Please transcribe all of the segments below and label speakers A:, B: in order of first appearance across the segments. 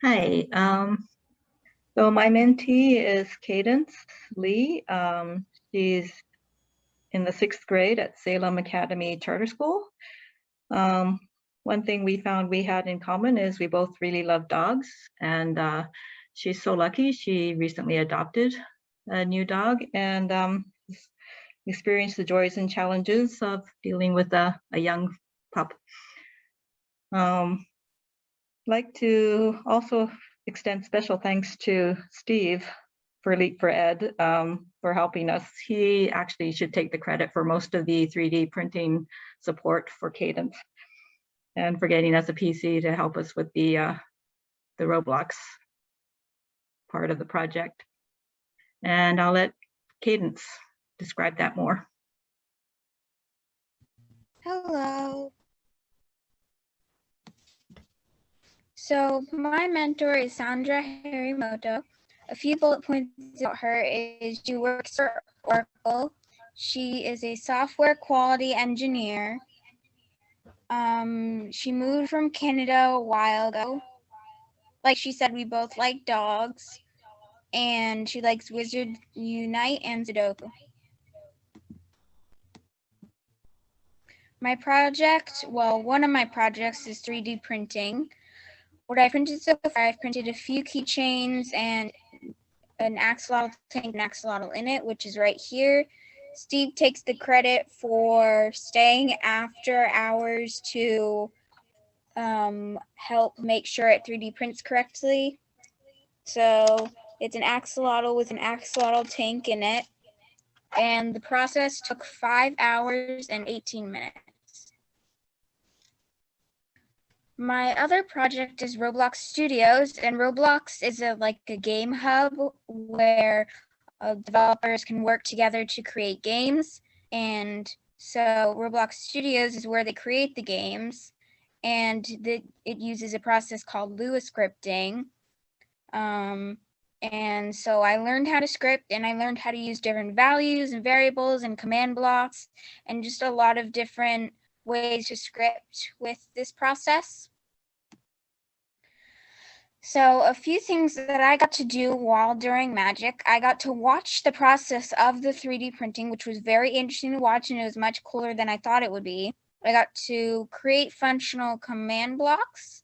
A: Hi. So my mentee is Cadence Lee. She's in the 6th grade at Salem Academy Charter School. Um, One thing we found we had in common is we both really love dogs, and she's so lucky. She recently adopted a new dog and experienced the joys and challenges of dealing with a young pup. Um, like to also extend special thanks to Steve for Leap4Ed for helping us. He actually should take the credit for most of the 3D printing support for Cadence and for getting us a PC to help us with the Roblox part of the project. And I'll let Cadence describe that more.
B: Hello. So my mentor is Sandra H. A few bullet points about her is she works for Oracle. She is a software quality engineer. She moved from Canada a while ago. Like she said, we both like dogs. And she likes Wizard Unite and Sudoku. My project, well, one of my projects is 3D printing. What I printed so far, I've printed a few keychains and an axolotl tank and axolotl in it, which is right here. Steve takes the credit for staying after hours to help make sure it 3D prints correctly. So it's an axolotl with an axolotl tank in it. And the process took 5 hours and 18 minutes. My other project is Roblox Studios, and Roblox is like a game hub where developers can work together to create games. And so Roblox Studios is where they create the games, and it uses a process called Lua scripting. And so I learned how to script, and I learned how to use different values and variables and command blocks and just a lot of different ways to script with this process. So a few things that I got to do while during Magic, I got to watch the process of the 3D printing, which was very interesting to watch, and it was much cooler than I thought it would be. I got to create functional command blocks,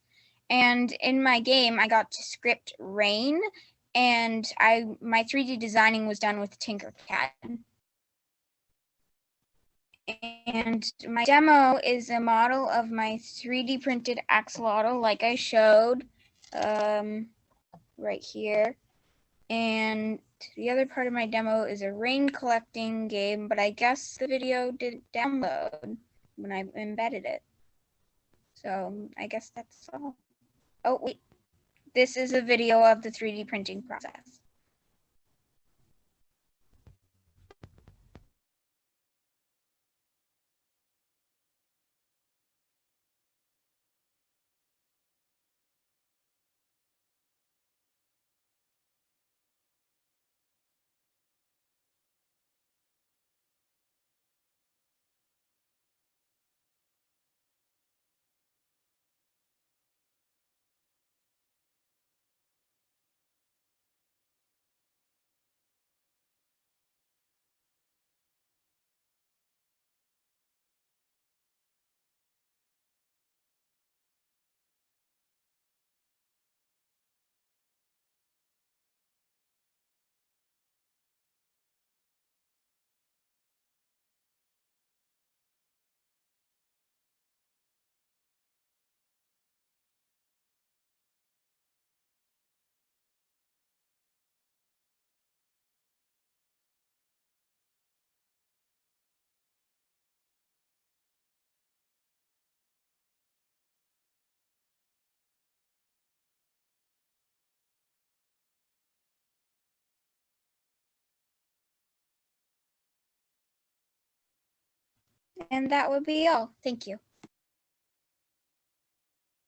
B: and in my game, I got to script rain, and my 3D designing was done with Tinkercad. And my demo is a model of my 3D printed axolotl, like I showed right here. And the other part of my demo is a rain collecting game, but I guess the video didn't download when I embedded it. So I guess that's all. Oh, wait. This is a video of the 3D printing process. And that would be all. Thank you.